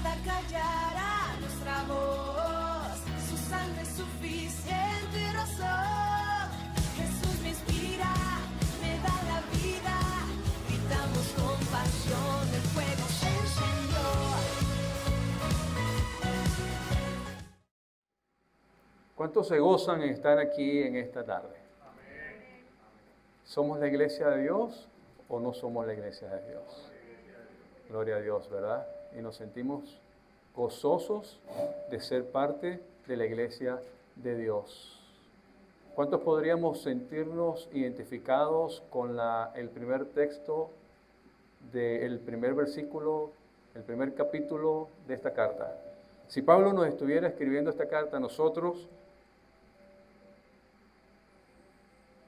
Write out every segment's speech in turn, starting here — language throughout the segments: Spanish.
nada callará nuestra voz. Su sangre es suficiente razón. Jesús me inspira, me da la vida. Gritamos con pasión, el fuego se encendió. ¿Cuántos se gozan en estar aquí en esta tarde? ¿Somos la iglesia de Dios o no somos la iglesia de Dios? Gloria a Dios, ¿verdad? Y nos sentimos gozosos de ser parte de la iglesia de Dios. ¿Cuántos podríamos sentirnos identificados con el primer texto del primer versículo, el primer capítulo de esta carta? Si Pablo nos estuviera escribiendo esta carta a nosotros,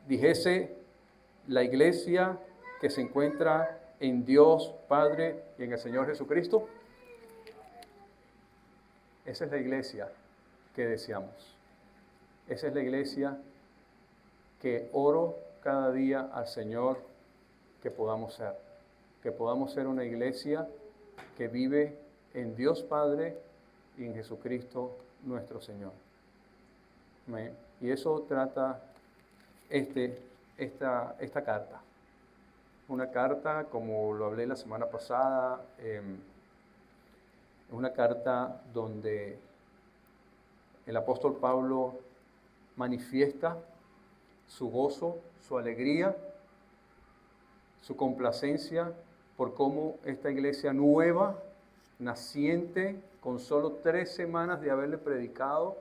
dijese la iglesia que se encuentra en Dios Padre y en el Señor Jesucristo, esa es la iglesia que deseamos. Esa es la iglesia que oro cada día al Señor que podamos ser. Que podamos ser una iglesia que vive en Dios Padre y en Jesucristo nuestro Señor. Amén. Y eso trata esta carta. Una carta, como lo hablé la semana pasada, una carta donde el apóstol Pablo manifiesta su gozo, su alegría, su complacencia por cómo esta iglesia nueva, naciente, con solo 3 semanas de haberle predicado,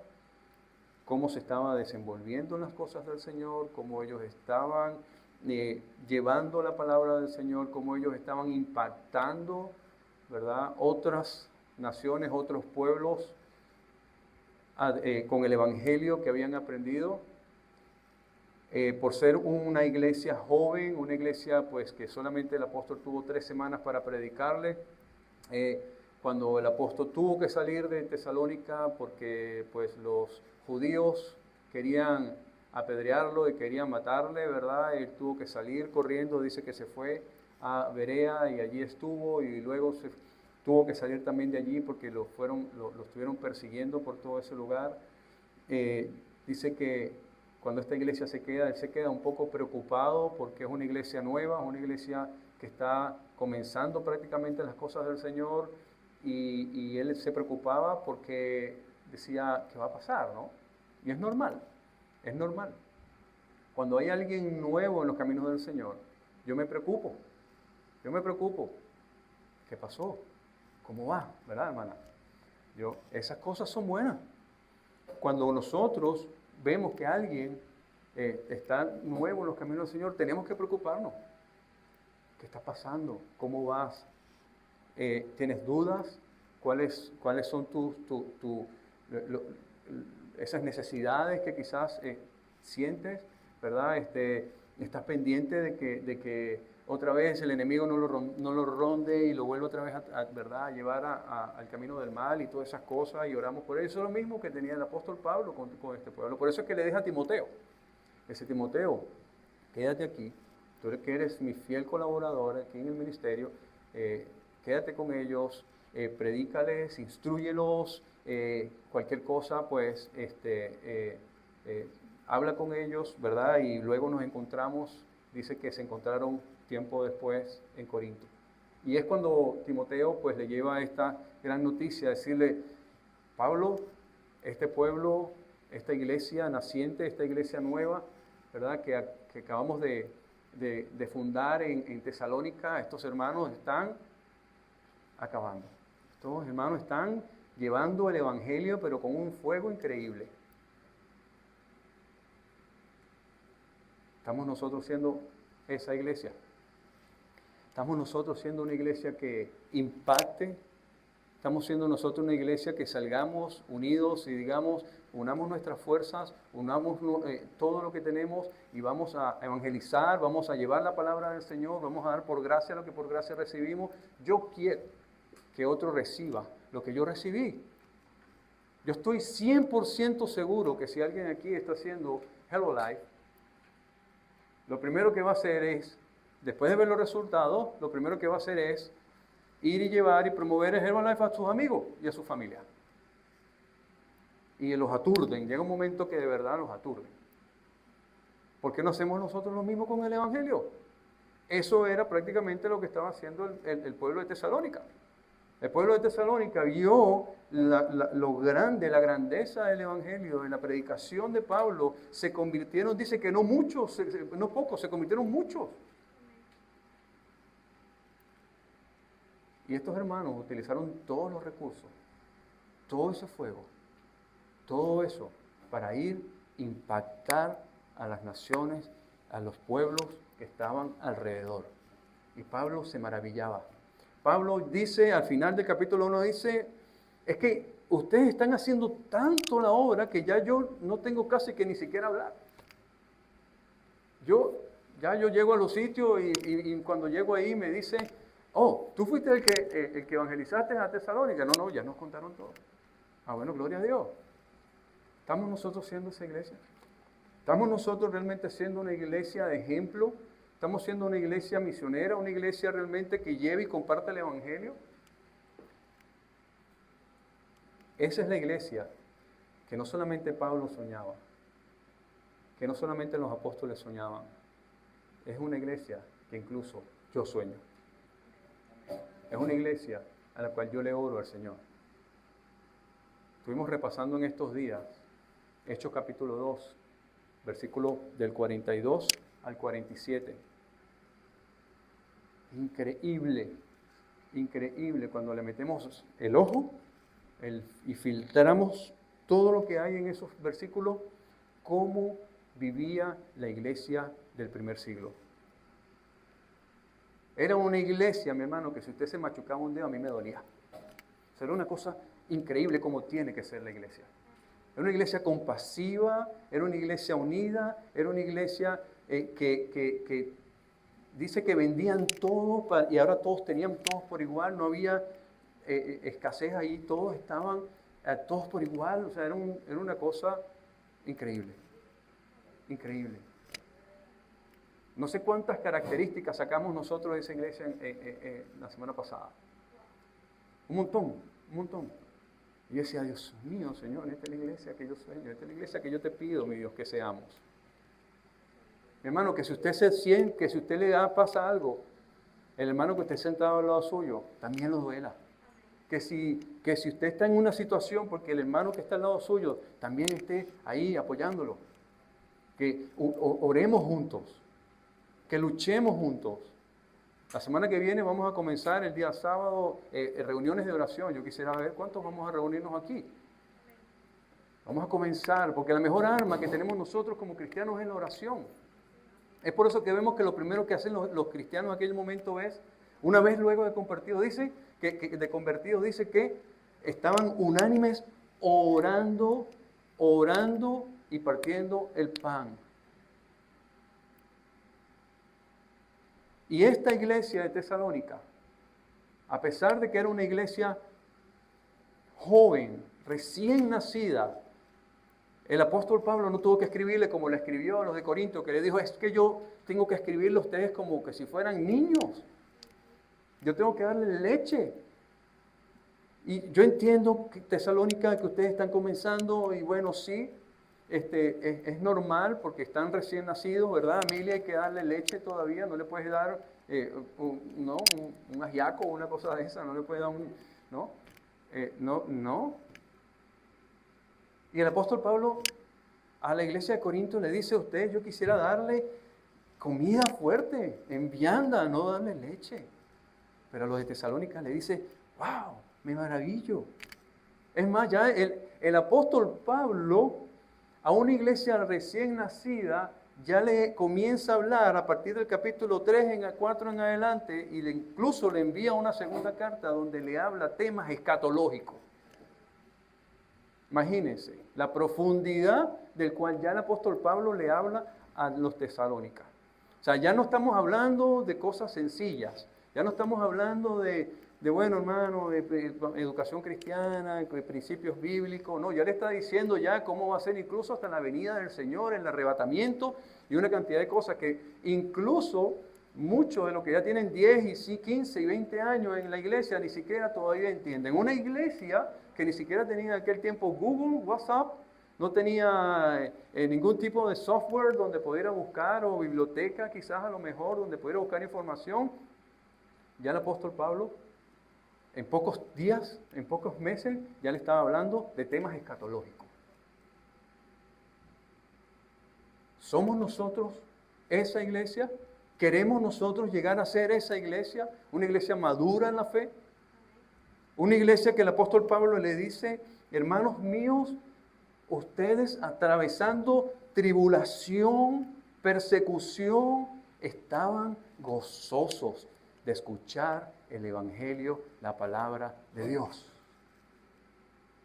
cómo se estaba desenvolviendo en las cosas del Señor, cómo ellos estaban llevando la palabra del Señor, cómo ellos estaban impactando, ¿verdad?, otras naciones, otros pueblos con el evangelio que habían aprendido. Por ser una iglesia joven, una iglesia pues que solamente el apóstol tuvo 3 semanas para predicarle, cuando el apóstol tuvo que salir de Tesalónica porque pues los judíos querían apedrearlo y querían matarle, ¿verdad? Él tuvo que salir corriendo, dice que se fue a Berea y allí estuvo, y luego tuvo que salir también de allí porque lo estuvieron persiguiendo por todo ese lugar. Dice que cuando esta iglesia se queda, él se queda un poco preocupado porque es una iglesia nueva, una iglesia que está comenzando prácticamente las cosas del Señor, y él se preocupaba porque decía, ¿qué va a pasar, no? Y es normal, es normal. Cuando hay alguien nuevo en los caminos del Señor, yo me preocupo. ¿Qué pasó? ¿Cómo va? ¿Verdad, hermana? Esas cosas son buenas. Cuando nosotros vemos que alguien está nuevo en los caminos del Señor, tenemos que preocuparnos. ¿Qué está pasando? ¿Cómo vas? ¿Tienes dudas? ¿Cuáles son esas necesidades que quizás sientes? ¿Verdad? Estás pendiente de que otra vez el enemigo no lo ronde y lo vuelva otra vez ¿verdad?, a llevar al camino del mal y todas esas cosas, y oramos por eso. Es lo mismo que tenía el apóstol Pablo con este pueblo. Por eso es que le deja a Timoteo. Ese Timoteo, quédate aquí, tú que eres mi fiel colaborador aquí en el ministerio, quédate con ellos, predícales, instrúyelos, cualquier cosa, pues habla con ellos, ¿verdad? Y luego nos encontramos, dice que se encontraron tiempo después en Corinto. Y es cuando Timoteo pues le lleva esta gran noticia, decirle, Pablo, este pueblo, esta iglesia naciente, esta iglesia nueva, ¿verdad?, que acabamos de fundar en Tesalónica, estos hermanos están acabando. Estos hermanos están llevando el evangelio, pero con un fuego increíble. ¿Estamos nosotros siendo esa iglesia? ¿Estamos nosotros siendo una iglesia que impacte? ¿Estamos siendo nosotros una iglesia que salgamos unidos y digamos, unamos nuestras fuerzas, unamos todo lo que tenemos y vamos a evangelizar, vamos a llevar la palabra del Señor, vamos a dar por gracia lo que por gracia recibimos? Yo quiero que otro reciba lo que yo recibí. Yo estoy 100% seguro que si alguien aquí está haciendo Hello Life, lo primero que va a hacer es, después de ver los resultados, lo primero que va a hacer es ir y llevar y promover el Herbalife a sus amigos y a su familia. Y los aturden, llega un momento que de verdad los aturden. ¿Por qué no hacemos nosotros lo mismo con el Evangelio? Eso era prácticamente lo que estaba haciendo el pueblo de Tesalónica. El pueblo de Tesalónica vio lo grande, la grandeza del Evangelio, de la predicación de Pablo. Se convirtieron, dice que no muchos, no pocos, se convirtieron muchos. Y estos hermanos utilizaron todos los recursos, todo ese fuego, todo eso, para ir a impactar a las naciones, a los pueblos que estaban alrededor. Y Pablo se maravillaba. Pablo dice, al final del capítulo 1 dice, es que ustedes están haciendo tanto la obra que ya yo no tengo casi que ni siquiera hablar. Yo llego a los sitios y cuando llego ahí me dice, oh, ¿tú fuiste el que evangelizaste a Tesalónica? No, ya nos contaron todo. Ah, bueno, gloria a Dios. ¿Estamos nosotros siendo esa iglesia? ¿Estamos nosotros realmente siendo una iglesia de ejemplo? ¿Estamos siendo una iglesia misionera, una iglesia realmente que lleve y comparte el Evangelio? Esa es la iglesia que no solamente Pablo soñaba, que no solamente los apóstoles soñaban, es una iglesia que incluso yo sueño. Es una iglesia a la cual yo le oro al Señor. Estuvimos repasando en estos días Hechos capítulo 2, versículo del 42 al 47. Increíble, increíble cuando le metemos el ojo y filtramos todo lo que hay en esos versículos, cómo vivía la iglesia del primer siglo. Era una iglesia, mi hermano, que si usted se machucaba un dedo, a mí me dolía. O sea, era una cosa increíble como tiene que ser la iglesia. Era una iglesia compasiva, era una iglesia unida, era una iglesia que dice que vendían todo y ahora todos tenían todos por igual, no había escasez ahí, todos estaban todos por igual, o sea, era una cosa increíble, increíble. No sé cuántas características sacamos nosotros de esa iglesia la semana pasada. Un montón. Y yo decía, Dios mío, Señor, esta es la iglesia que yo sueño, esta es la iglesia que yo te pido, mi Dios, que seamos. Mi hermano, que si usted se siente, que si usted pasa algo, el hermano que esté sentado al lado suyo, también lo duela. Que si usted está en una situación, porque el hermano que está al lado suyo también esté ahí apoyándolo. Que oremos juntos, que luchemos juntos. La semana que viene vamos a comenzar el día sábado reuniones de oración. Yo quisiera ver cuántos vamos a reunirnos aquí. Vamos a comenzar, porque la mejor arma que tenemos nosotros como cristianos es la oración. Es por eso que vemos que lo primero que hacen los cristianos en aquel momento es, una vez luego de convertidos, dice que estaban unánimes orando y partiendo el pan. Y esta iglesia de Tesalónica, a pesar de que era una iglesia joven, recién nacida, el apóstol Pablo no tuvo que escribirle como le escribió a los de Corinto, que le dijo, es que yo tengo que escribirle a ustedes como que si fueran niños. Yo tengo que darle leche. Y yo entiendo que Tesalónica, que ustedes están comenzando, y bueno, sí, es normal porque están recién nacidos, ¿verdad? A Emilia hay que darle leche todavía, no le puedes dar un ajiaco o una cosa de esa, no le puedes dar no. Y el apóstol Pablo a la iglesia de Corinto le dice a ustedes, yo quisiera darle comida fuerte, en vianda, no darle leche. Pero a los de Tesalónica le dice, wow, me maravillo. Es más, ya el apóstol Pablo a una iglesia recién nacida ya le comienza a hablar a partir del capítulo 3 4 en adelante y incluso le envía una segunda carta donde le habla temas escatológicos. Imagínense la profundidad del cual ya el apóstol Pablo le habla a los tesalónicas. O sea, ya no estamos hablando de cosas sencillas, ya no estamos hablando de bueno, hermano, de educación cristiana, de principios bíblicos, no, ya le está diciendo ya cómo va a ser incluso hasta la venida del Señor, el arrebatamiento y una cantidad de cosas que incluso muchos de los que ya tienen 10 y 15 y 20 años en la iglesia ni siquiera todavía entienden. Una iglesia que ni siquiera tenía en aquel tiempo Google, WhatsApp, no tenía ningún tipo de software donde pudiera buscar, o biblioteca quizás a lo mejor, donde pudiera buscar información. Ya el apóstol Pablo, en pocos días, en pocos meses, ya le estaba hablando de temas escatológicos. ¿Somos nosotros esa iglesia? ¿Queremos nosotros llegar a ser esa iglesia? ¿Una iglesia madura en la fe? Una iglesia que el apóstol Pablo le dice, hermanos míos, ustedes atravesando tribulación, persecución, estaban gozosos de escuchar el evangelio, la palabra de Dios.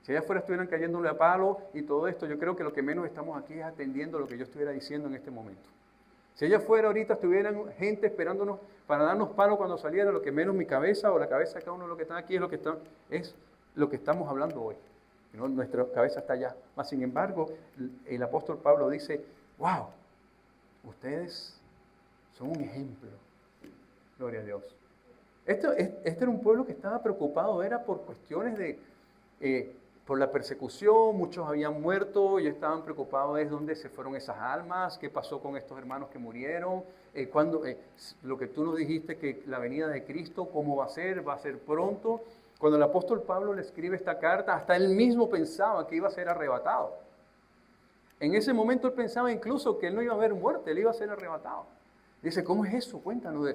Si allá afuera estuvieran cayéndole a palo y todo esto, yo creo que lo que menos estamos aquí es atendiendo lo que yo estuviera diciendo en este momento. Si allá afuera ahorita estuvieran gente esperándonos para darnos palo cuando saliera, lo que menos mi cabeza o la cabeza de cada uno de los que están aquí es lo que estamos hablando hoy. ¿No? Nuestra cabeza está allá. Mas, sin embargo, el apóstol Pablo dice, wow, ustedes son un ejemplo. Gloria a Dios. Este era un pueblo que estaba preocupado, era por cuestiones por la persecución, muchos habían muerto y estaban preocupados de dónde se fueron esas almas, qué pasó con estos hermanos que murieron, lo que tú nos dijiste que la venida de Cristo, cómo va a ser pronto. Cuando el apóstol Pablo le escribe esta carta, hasta él mismo pensaba que iba a ser arrebatado. En ese momento él pensaba incluso que él no iba a haber muerte, él iba a ser arrebatado. Dice, ¿cómo es eso? Cuéntanos,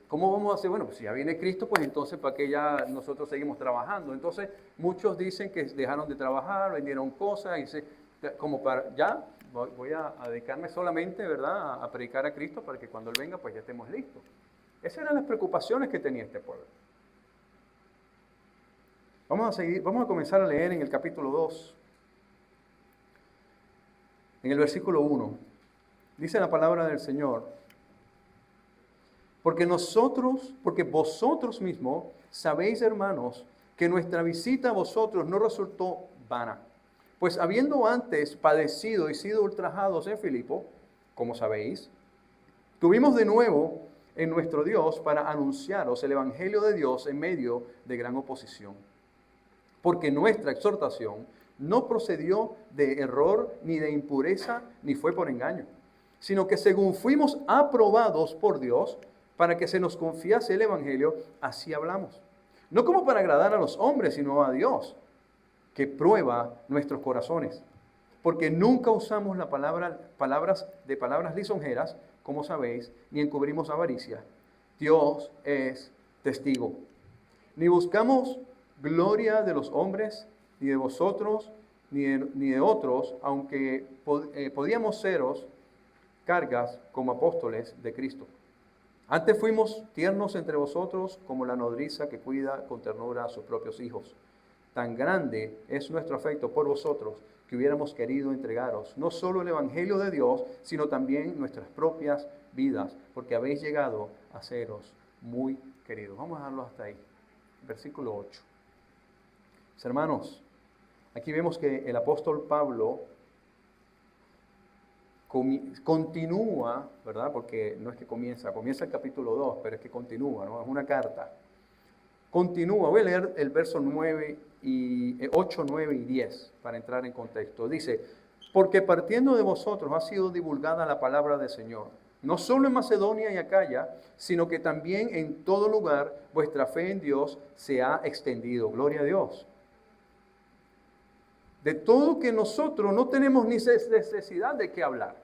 ¿cómo vamos a hacer? Bueno, pues si ya viene Cristo, pues entonces ¿para qué ya nosotros seguimos trabajando? Entonces muchos dicen que dejaron de trabajar, vendieron cosas, voy a dedicarme solamente, ¿verdad?, a predicar a Cristo para que cuando Él venga, pues ya estemos listos. Esas eran las preocupaciones que tenía este pueblo. Vamos a comenzar a leer en el capítulo 2, en el versículo 1. Dice la palabra del Señor, porque vosotros mismos sabéis, hermanos, que nuestra visita a vosotros no resultó vana. Pues habiendo antes padecido y sido ultrajados en Filipo, como sabéis, tuvimos de nuevo en nuestro Dios para anunciaros el evangelio de Dios en medio de gran oposición. Porque nuestra exhortación no procedió de error, ni de impureza, ni fue por engaño, sino que según fuimos aprobados por Dios, para que se nos confiase el evangelio, así hablamos. No como para agradar a los hombres, sino a Dios, que prueba nuestros corazones. Porque nunca usamos palabras lisonjeras, como sabéis, ni encubrimos avaricia. Dios es testigo. Ni buscamos gloria de los hombres, ni de vosotros, ni de otros, aunque podíamos seros cargas como apóstoles de Cristo. Antes fuimos tiernos entre vosotros como la nodriza que cuida con ternura a sus propios hijos. Tan grande es nuestro afecto por vosotros que hubiéramos querido entregaros no solo el evangelio de Dios, sino también nuestras propias vidas, porque habéis llegado a seros muy queridos. Vamos a dejarlo hasta ahí. Versículo 8. Mis hermanos, aquí vemos que el apóstol Pablo continúa, ¿verdad? Porque no es que comienza el capítulo 2, pero es que continúa, ¿no? Es una carta. Continúa, voy a leer el verso 8, 9 y 10 para entrar en contexto. Dice, porque partiendo de vosotros ha sido divulgada la palabra del Señor, no solo en Macedonia y Acaya, sino que también en todo lugar vuestra fe en Dios se ha extendido. Gloria a Dios. De todo que nosotros no tenemos ni necesidad de qué hablar.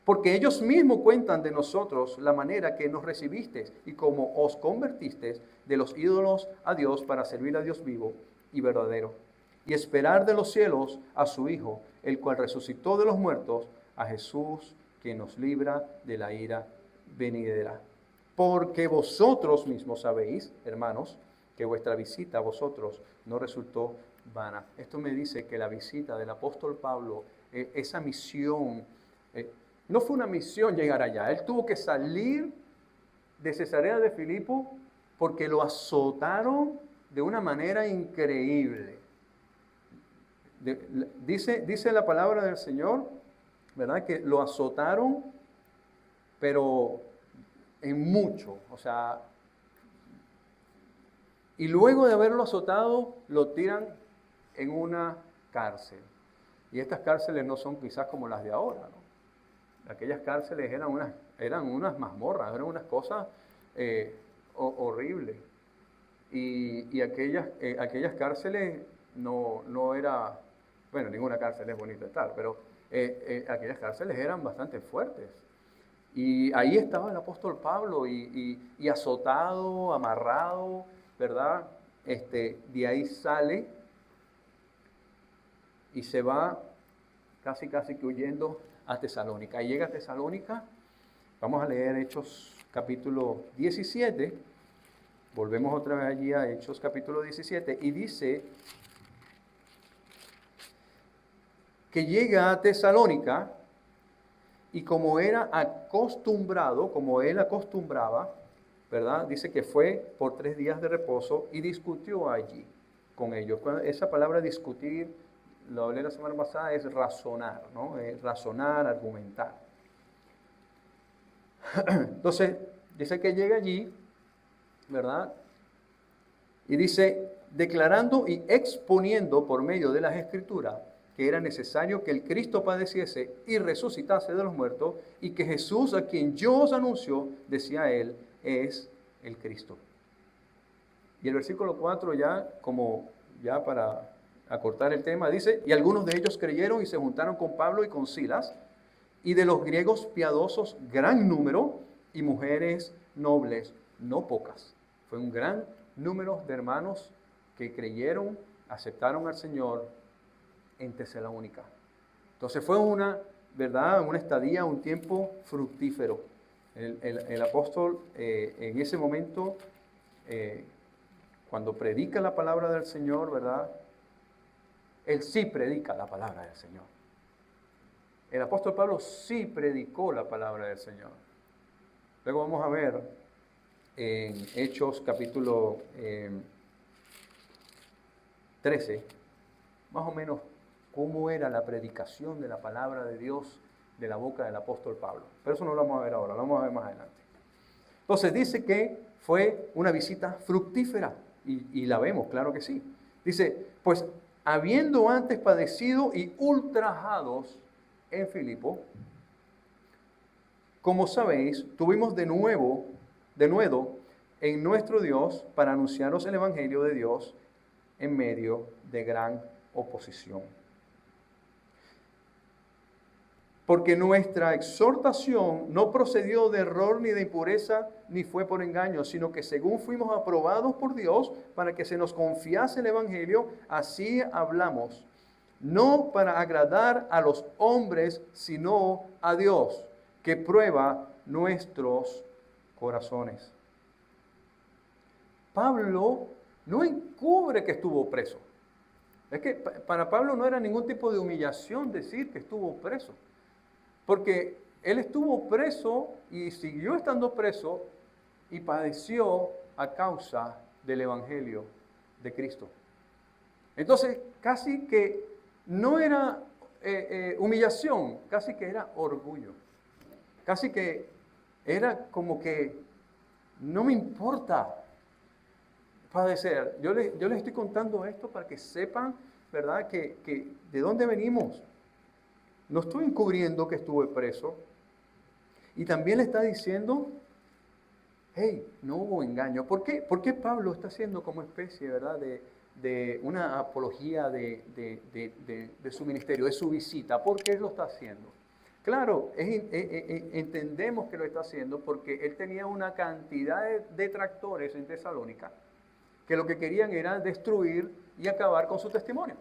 Porque ellos mismos cuentan de nosotros la manera que nos recibisteis y cómo os convertisteis de los ídolos a Dios para servir a Dios vivo y verdadero. Y esperar de los cielos a su Hijo, el cual resucitó de los muertos, a Jesús, que nos libra de la ira venidera. Porque vosotros mismos sabéis, hermanos, que vuestra visita a vosotros no resultó vana. Esto me dice que la visita del apóstol Pablo, esa misión, no fue una misión llegar allá. Él tuvo que salir de Cesarea de Filipo porque lo azotaron de una manera increíble. Dice la palabra del Señor, ¿verdad? Que lo azotaron, pero en mucho, o sea, y luego de haberlo azotado, lo tiran en una cárcel. Y estas cárceles no son quizás como las de ahora, ¿no? Aquellas cárceles eran unas mazmorras, eran unas cosas horribles. Y aquellas cárceles no era, bueno, ninguna cárcel es bonita estar, pero aquellas cárceles eran bastante fuertes. Y ahí estaba el apóstol Pablo y azotado, amarrado, ¿verdad? De ahí sale y se va casi que huyendo a Tesalónica. Y llega a Tesalónica, vamos a leer Hechos capítulo 17, volvemos otra vez allí a Hechos capítulo 17, y dice que llega a Tesalónica y como era acostumbrado, como él acostumbraba, ¿verdad? Dice que fue por 3 días de reposo y discutió allí con ellos. Esa palabra discutir, lo hablé la semana pasada, es razonar, ¿no? Es razonar, argumentar. Entonces, dice que llega allí, ¿verdad? Y dice, declarando y exponiendo por medio de las Escrituras que era necesario que el Cristo padeciese y resucitase de los muertos, y que Jesús, a quien yo os anuncio, decía él, es el Cristo. Y el versículo 4 ya para acortar el tema, dice, y algunos de ellos creyeron y se juntaron con Pablo y con Silas, y de los griegos piadosos gran número, y mujeres nobles, no pocas. Fue un gran número de hermanos que creyeron, aceptaron al Señor en Tesalónica. Entonces fue una estadía, un tiempo fructífero. El apóstol en ese momento, cuando predica la palabra del Señor, ¿verdad? Él sí predica la palabra del Señor. El apóstol Pablo sí predicó la palabra del Señor. Luego vamos a ver en Hechos capítulo 13, más o menos cómo era la predicación de la palabra de Dios de la boca del apóstol Pablo. Pero eso no lo vamos a ver ahora, lo vamos a ver más adelante. Entonces dice que fue una visita fructífera, y la vemos, claro que sí. Dice, pues habiendo antes padecido y ultrajados en Filipo, como sabéis, tuvimos de nuevo en nuestro Dios para anunciaros el Evangelio de Dios en medio de gran oposición. Porque nuestra exhortación no procedió de error ni de impureza, ni fue por engaño, sino que según fuimos aprobados por Dios para que se nos confiase el Evangelio, así hablamos, no para agradar a los hombres, sino a Dios, que prueba nuestros corazones. Pablo no encubre que estuvo preso. Es que para Pablo no era ningún tipo de humillación decir que estuvo preso. Porque él estuvo preso y siguió estando preso y padeció a causa del Evangelio de Cristo. Entonces, casi que no era humillación, casi que era orgullo. Casi que era como que no me importa padecer. Yo les estoy contando esto para que sepan, ¿verdad?, que de dónde venimos. No estoy encubriendo que estuve preso. Y también le está diciendo, hey, no hubo engaño. ¿Por qué Pablo está haciendo como especie, ¿verdad?, de una apología de su ministerio, de su visita? ¿Por qué lo está haciendo? Claro, entendemos que lo está haciendo porque él tenía una cantidad de detractores en Tesalónica que lo que querían era destruir y acabar con su testimonio.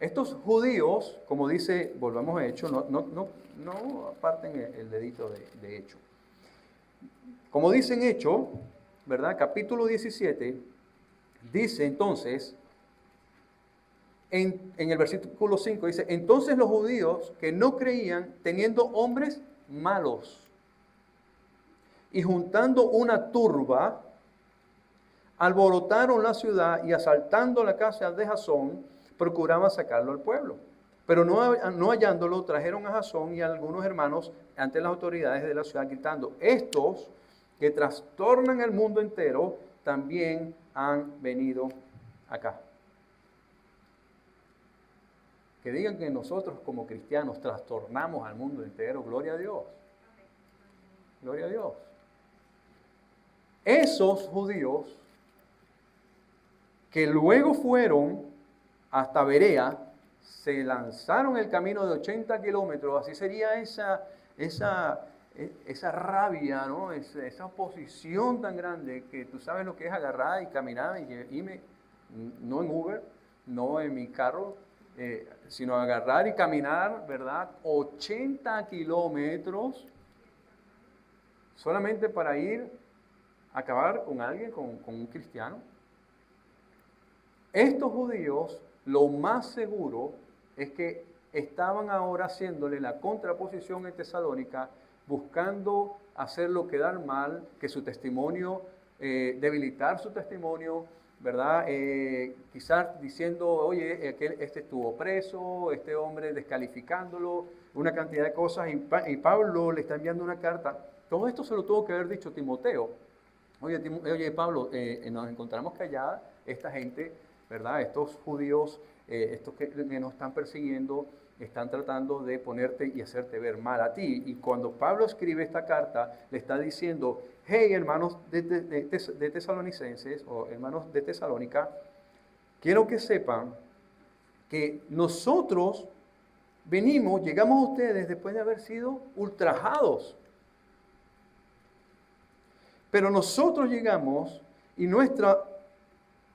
Estos judíos, como dice, volvamos a Hechos, no aparten el dedito de Hechos. Como dice en Hechos, ¿verdad? Capítulo 17, dice entonces, en el versículo 5, dice, entonces los judíos que no creían, teniendo hombres malos y juntando una turba, alborotaron la ciudad y asaltando la casa de Jasón, procuraban sacarlo al pueblo. Pero no hallándolo, trajeron a Jasón y a algunos hermanos ante las autoridades de la ciudad, gritando: estos que trastornan el mundo entero también han venido acá. Que digan que nosotros como cristianos trastornamos al mundo entero, gloria a Dios. Gloria a Dios. Esos judíos que luego fueron hasta Berea, se lanzaron el camino de 80 kilómetros, así sería esa rabia, ¿no? Esa oposición tan grande, que tú sabes lo que es agarrar y caminar y irme, no en Uber, no en mi carro, sino agarrar y caminar, ¿verdad? 80 kilómetros solamente para ir a acabar con alguien, con un cristiano. Estos judíos, lo más seguro es que estaban ahora haciéndole la contraposición en Tesalónica, buscando hacerlo quedar mal, que su testimonio, debilitar su testimonio, ¿verdad? Quizás diciendo: oye, este estuvo preso, este hombre descalificándolo, una cantidad de cosas, y Pablo le está enviando una carta. Todo esto se lo tuvo que haber dicho Timoteo. Oye Pablo, nos encontramos que allá esta gente, ¿verdad? Estos judíos, estos que nos están persiguiendo, están tratando de ponerte y hacerte ver mal a ti. Y cuando Pablo escribe esta carta, le está diciendo: hey, hermanos de tesalonicenses, o hermanos de Tesalónica, quiero que sepan que nosotros llegamos a ustedes después de haber sido ultrajados. Pero nosotros llegamos y nuestra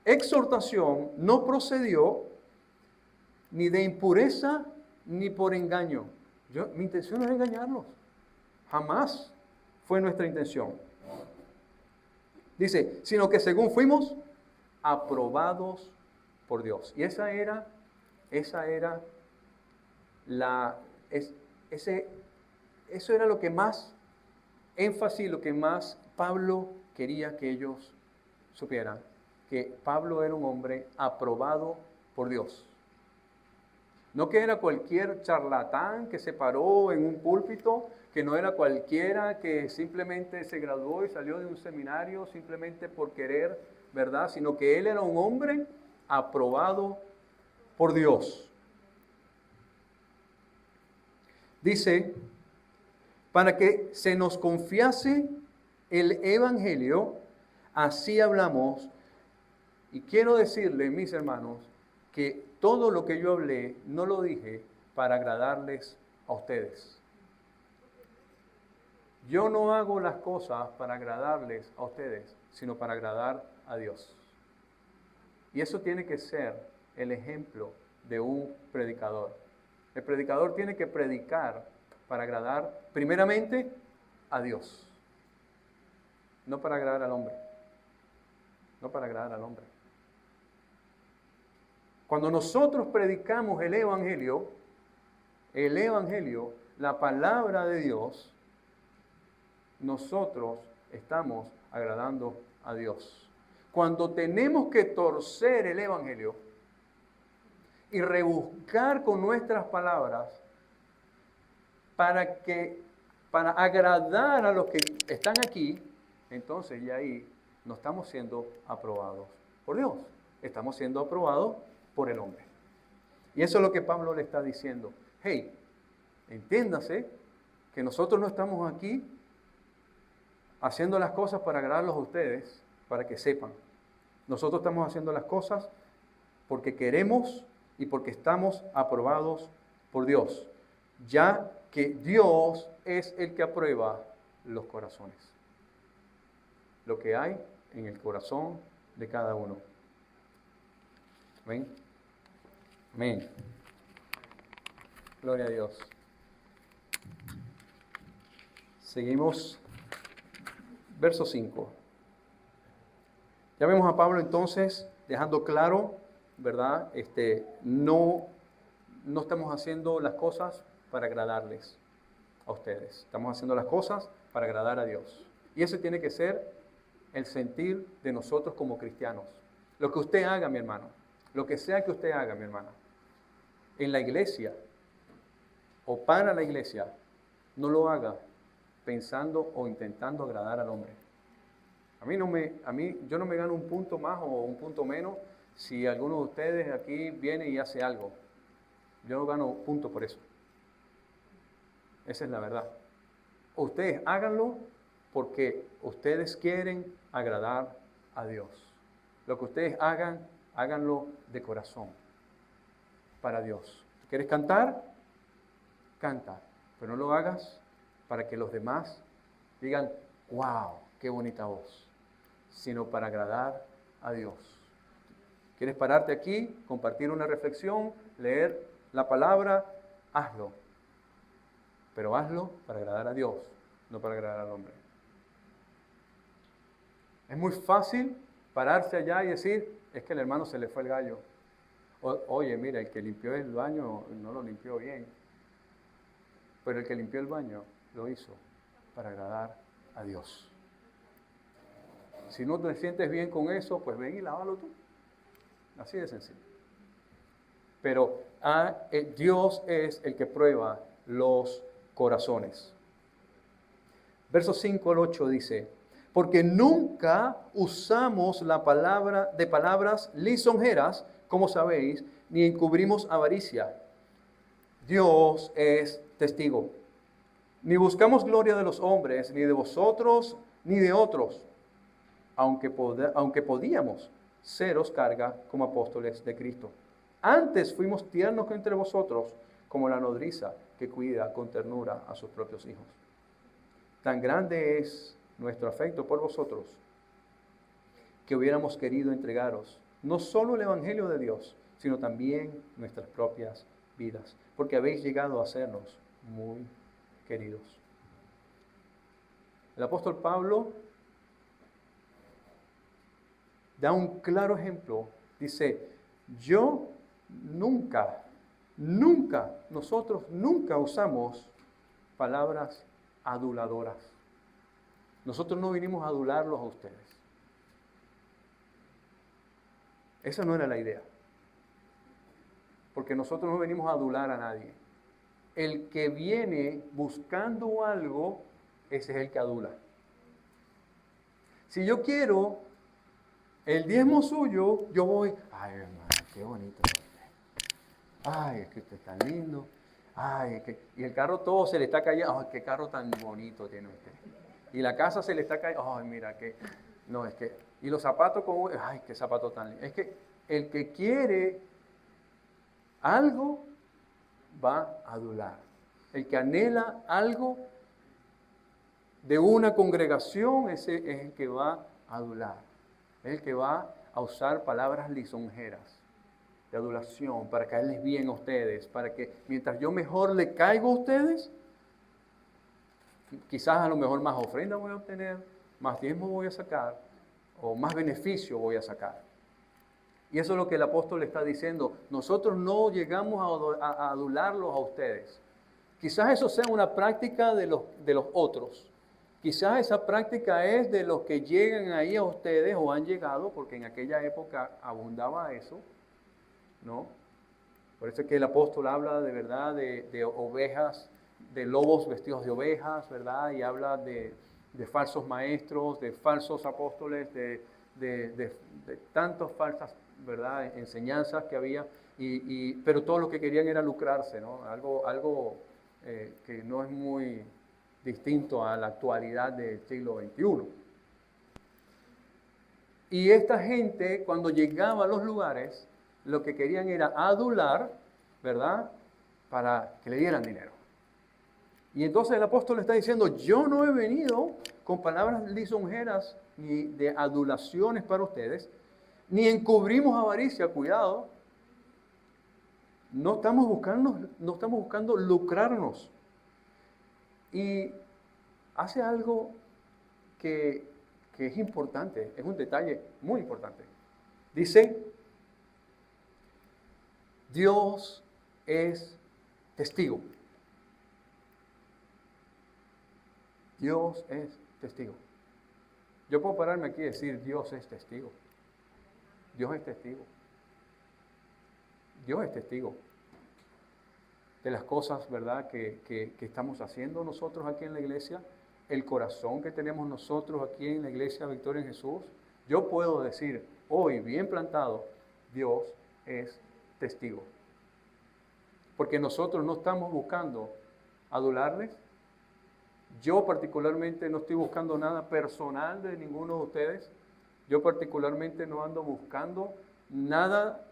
exhortación no procedió ni de impureza ni por engaño. Mi intención no es engañarlos. Jamás fue nuestra intención. Dice, sino que según fuimos aprobados por Dios. Y eso era lo que más énfasis, lo que más Pablo quería que ellos supieran. Que Pablo era un hombre aprobado por Dios. No que era cualquier charlatán que se paró en un púlpito, que no era cualquiera que simplemente se graduó y salió de un seminario simplemente por querer, ¿verdad? Sino que él era un hombre aprobado por Dios. Dice, para que se nos confiase el evangelio, así hablamos. Y quiero decirle, mis hermanos, que todo lo que yo hablé no lo dije para agradarles a ustedes. Yo no hago las cosas para agradarles a ustedes, sino para agradar a Dios. Y eso tiene que ser el ejemplo de un predicador. El predicador tiene que predicar para agradar primeramente a Dios. No para agradar al hombre. No para agradar al hombre. Cuando nosotros predicamos el Evangelio, la palabra de Dios, nosotros estamos agradando a Dios. Cuando tenemos que torcer el Evangelio y rebuscar con nuestras palabras para agradar a los que están aquí, entonces ya ahí no estamos siendo aprobados por Dios, estamos siendo aprobados por el hombre. Y eso es lo que Pablo le está diciendo. Hey, entiéndase que nosotros no estamos aquí haciendo las cosas para agradarlos a ustedes, para que sepan. Nosotros estamos haciendo las cosas porque queremos y porque estamos aprobados por Dios, ya que Dios es el que aprueba los corazones. Lo que hay en el corazón de cada uno. ¿Ven? Amén. Gloria a Dios. Seguimos. Verso 5. Ya vemos a Pablo entonces dejando claro, ¿verdad? No estamos haciendo las cosas para agradarles a ustedes. Estamos haciendo las cosas para agradar a Dios. Y ese tiene que ser el sentir de nosotros como cristianos. Lo que usted haga, mi hermano. Lo que sea que usted haga, mi hermana. en la iglesia o para la iglesia, no lo haga pensando o intentando agradar al hombre. Yo no me gano un punto más o un punto menos si alguno de ustedes aquí viene y hace algo. Yo no gano punto por eso. Esa es la verdad. Ustedes háganlo porque ustedes quieren agradar a Dios. Lo que ustedes hagan, háganlo de corazón, para Dios. ¿Quieres cantar? Canta, pero no lo hagas para que los demás digan, wow, qué bonita voz, sino para agradar a Dios. ¿Quieres pararte aquí, compartir una reflexión, leer la palabra? Hazlo, pero hazlo para agradar a Dios, no para agradar al hombre. Es muy fácil pararse allá y decir, es que el hermano se le fue el gallo. Oye, mira, el que limpió el baño no lo limpió bien. Pero el que limpió el baño lo hizo para agradar a Dios. Si no te sientes bien con eso, pues ven y lávalo tú. Así de sencillo. Pero Dios es el que prueba los corazones. Versos 5 al 8 dice, porque nunca usamos la palabra de palabras lisonjeras, como sabéis, ni encubrimos avaricia. Dios es testigo. Ni buscamos gloria de los hombres, ni de vosotros, ni de otros, aunque podíamos seros carga como apóstoles de Cristo. Antes fuimos tiernos entre vosotros, como la nodriza que cuida con ternura a sus propios hijos. Tan grande es nuestro afecto por vosotros, que hubiéramos querido entregaros no solo el Evangelio de Dios, sino también nuestras propias vidas, porque habéis llegado a sernos muy queridos. El apóstol Pablo da un claro ejemplo. Dice, nosotros nunca usamos palabras aduladoras. Nosotros no vinimos a adularlos a ustedes. Esa no era la idea. Porque nosotros no venimos a adular a nadie. El que viene buscando algo, ese es el que adula. Si yo quiero el diezmo suyo, yo voy, ay hermano, qué bonito es usted. Ay, es que usted es tan lindo. Ay, y el carro todo se le está cayendo. Ay, qué carro tan bonito tiene usted. Y la casa se le está cayendo. Ay, mira, y los zapatos ay, qué zapato tan lindo. Es que el que quiere algo va a adular. El que anhela algo de una congregación, ese es el que va a adular. Es el que va a usar palabras lisonjeras de adulación para caerles bien a ustedes, para que mientras yo mejor le caigo a ustedes, quizás a lo mejor más ofrenda voy a obtener, más diezmo voy a sacar, o más beneficio voy a sacar. Y eso es lo que el apóstol está diciendo. Nosotros no llegamos a adularlos a ustedes. Quizás eso sea una práctica de los otros. Quizás esa práctica es de los que llegan ahí a ustedes o han llegado, porque en aquella época abundaba eso, ¿no? Por eso es que el apóstol habla de verdad de ovejas, de lobos vestidos de ovejas, ¿verdad? Y habla de falsos maestros, de falsos apóstoles, de tantas falsas, ¿verdad?, enseñanzas que había, pero todo lo que querían era lucrarse, ¿no? Algo que no es muy distinto a la actualidad del siglo XXI. Y esta gente, cuando llegaba a los lugares, lo que querían era adular, ¿verdad?, para que le dieran dinero. Y entonces el apóstol está diciendo, yo no he venido con palabras lisonjeras ni de adulaciones para ustedes, ni encubrimos avaricia, cuidado. No estamos buscando lucrarnos. Y hace algo que es importante, es un detalle muy importante. Dice, Dios es testigo. Dios es testigo. Yo puedo pararme aquí y decir, Dios es testigo. Dios es testigo. Dios es testigo. de las cosas, ¿verdad?, que estamos haciendo nosotros aquí en la iglesia, el corazón que tenemos nosotros aquí en la iglesia Victoria en Jesús, yo puedo decir hoy, bien plantado, Dios es testigo. Porque nosotros no estamos buscando adularles. Yo particularmente no estoy buscando nada personal de ninguno de ustedes. Yo particularmente no ando buscando nada,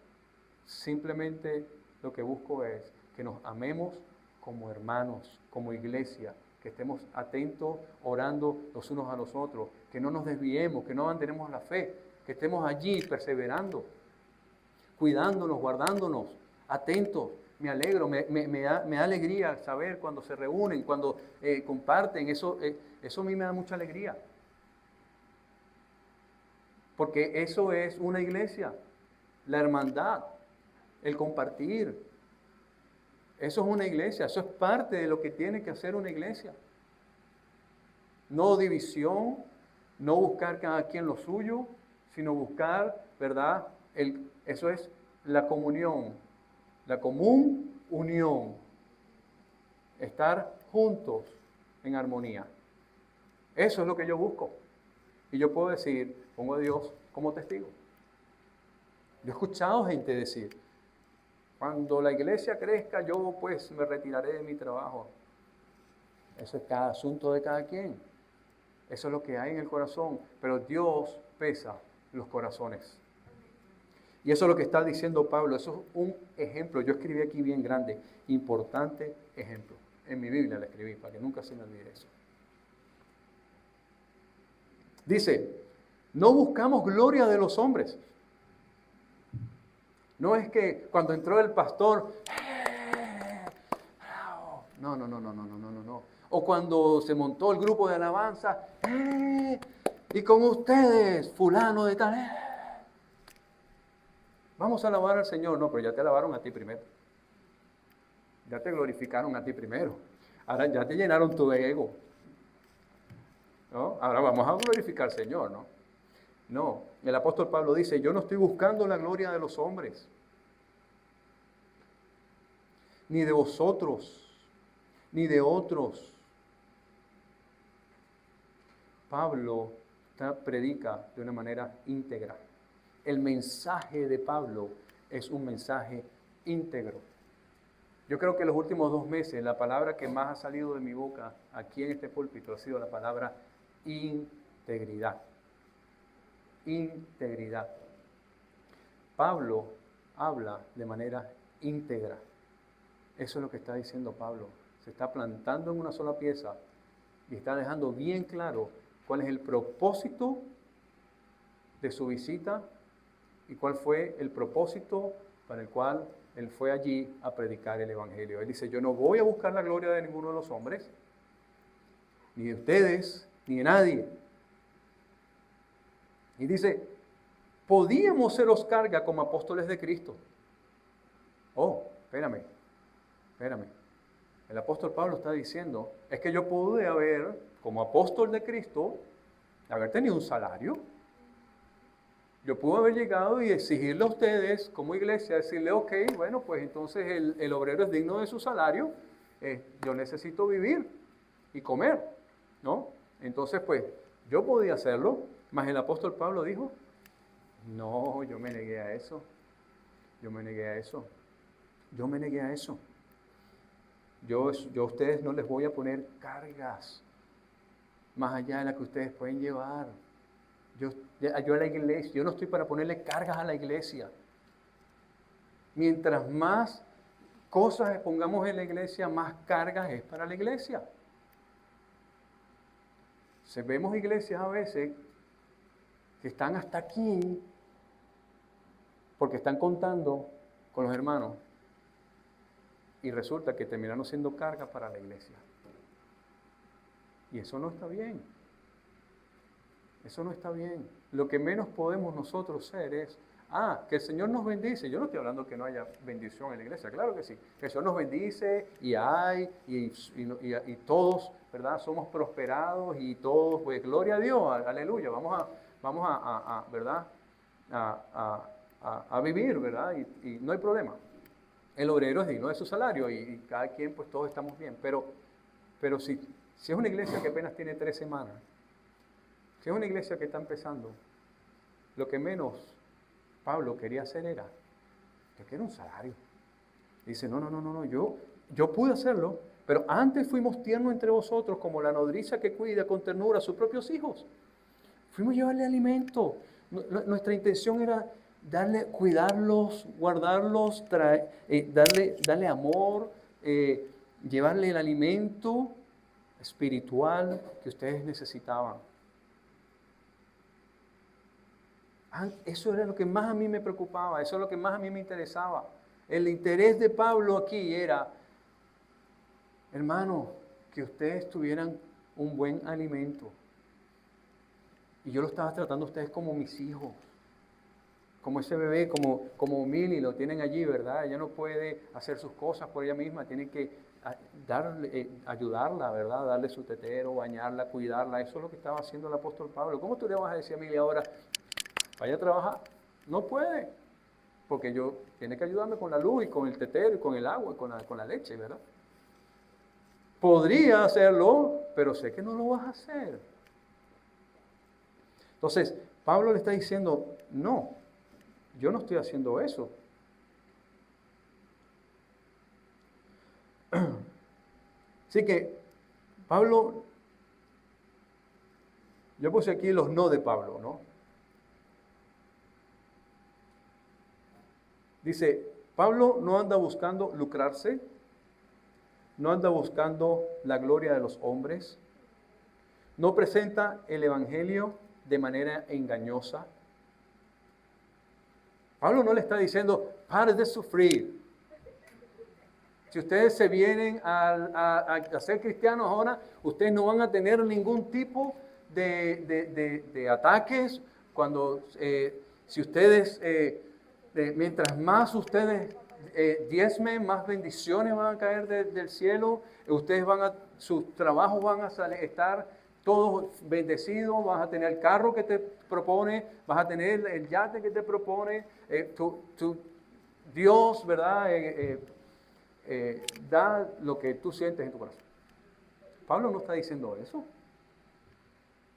simplemente lo que busco es que nos amemos como hermanos, como iglesia, que estemos atentos, orando los unos a los otros, que no nos desviemos, que no abandonemos la fe, que estemos allí perseverando, cuidándonos, guardándonos, atentos. Me alegro, me da alegría saber cuando se reúnen, cuando comparten, eso a mí me da mucha alegría. Porque eso es una iglesia, la hermandad, el compartir. Eso es una iglesia, eso es parte de lo que tiene que hacer una iglesia. No división, no buscar cada quien lo suyo, sino buscar, ¿verdad? Eso es la comunión, la común unión. Estar juntos en armonía. Eso es lo que yo busco. Y yo puedo decir, pongo a Dios como testigo. Yo he escuchado gente decir, cuando la iglesia crezca, yo pues me retiraré de mi trabajo. Eso es cada asunto de cada quien. Eso es lo que hay en el corazón. Pero Dios pesa los corazones. Y eso es lo que está diciendo Pablo. Eso es un ejemplo. Yo escribí aquí bien grande. Importante ejemplo. En mi Biblia la escribí para que nunca se me olvide eso. Dice, no buscamos gloria de los hombres. No es que cuando entró el pastor, no. O cuando se montó el grupo de alabanza, y con ustedes, fulano de tal. Vamos a alabar al Señor. No, pero ya te alabaron a ti primero. Ya te glorificaron a ti primero. Ahora ya te llenaron tu ego. ¿No? Ahora vamos a glorificar al Señor, ¿no? No, el apóstol Pablo dice, yo no estoy buscando la gloria de los hombres, ni de vosotros, ni de otros. Pablo predica de una manera íntegra. El mensaje de Pablo es un mensaje íntegro. Yo creo que en los últimos 2 meses la palabra que más ha salido de mi boca aquí en este púlpito ha sido la palabra integridad. Integridad. Pablo habla de manera íntegra. Eso es lo que está diciendo Pablo. Se está plantando en una sola pieza y está dejando bien claro cuál es el propósito de su visita y cuál fue el propósito para el cual él fue allí a predicar el evangelio. Él dice, yo no voy a buscar la gloria de ninguno de los hombres, ni de ustedes, ni de nadie. Y dice, podíamos seros carga como apóstoles de Cristo. Oh, espérame. El apóstol Pablo está diciendo, es que yo pude haber, como apóstol de Cristo, haber tenido un salario. Yo pude haber llegado y exigirle a ustedes, como iglesia, decirle, ok, bueno, pues entonces el obrero es digno de su salario, yo necesito vivir y comer, ¿no? Entonces, pues, yo podía hacerlo, mas el apóstol Pablo dijo, no, yo me negué a eso. Yo a ustedes no les voy a poner cargas más allá de las que ustedes pueden llevar. Yo a la iglesia, yo no estoy para ponerle cargas a la iglesia. Mientras más cosas pongamos en la iglesia, más cargas es para la iglesia. Vemos iglesias a veces que están hasta aquí porque están contando con los hermanos y resulta que terminaron siendo carga para la iglesia. Y eso no está bien. Eso no está bien. Lo que menos podemos nosotros ser es, que el Señor nos bendice. Yo no estoy hablando que no haya bendición en la iglesia, claro que sí. Que el Señor nos bendice y hay, y todos, ¿verdad? Somos prosperados y todos, pues gloria a Dios, aleluya. Vamos a ¿verdad? A vivir, ¿verdad? Y no hay problema. el obrero es digno de su salario y cada quien, pues todos estamos bien. Pero si es una iglesia que apenas tiene 3 semanas, si es una iglesia que está empezando, lo que menos Pablo quería hacer era, yo quiero un salario. Dice, no, yo pude hacerlo, pero antes fuimos tiernos entre vosotros como la nodriza que cuida con ternura a sus propios hijos. Fuimos a llevarle alimento. Nuestra intención era cuidarlos, guardarlos, darle amor, llevarle el alimento espiritual que ustedes necesitaban. Eso era lo que más a mí me preocupaba, eso es lo que más a mí me interesaba. El interés de Pablo aquí era, hermano, que ustedes tuvieran un buen alimento. Y yo lo estaba tratando a ustedes como mis hijos. Como ese bebé, como Milly, lo tienen allí, ¿verdad? Ella no puede hacer sus cosas por ella misma, tienen que ayudarla, ¿verdad? Darle su tetero, bañarla, cuidarla. Eso es lo que estaba haciendo el apóstol Pablo. ¿Cómo tú le vas a decir a Milly ahora, vaya a trabajar? No puede, porque tiene que ayudarme con la luz y con el tetero y con el agua y con la leche, ¿verdad? Podría hacerlo, pero sé que no lo vas a hacer. Entonces, Pablo le está diciendo, no, yo no estoy haciendo eso. Así que, Pablo, yo puse aquí los no de Pablo, ¿no? Dice, Pablo no anda buscando lucrarse, no anda buscando la gloria de los hombres, no presenta el evangelio de manera engañosa. Pablo no le está diciendo, pare de sufrir. Si ustedes se vienen a ser cristianos ahora, ustedes no van a tener ningún tipo de ataques. Si ustedes, mientras más ustedes diezmen, más bendiciones van a caer del cielo. Sus trabajos van a estar todos bendecidos, vas a tener el carro que te propone, vas a tener el yate que te propone, Dios, ¿verdad? Da lo que tú sientes en tu corazón. Pablo no está diciendo eso.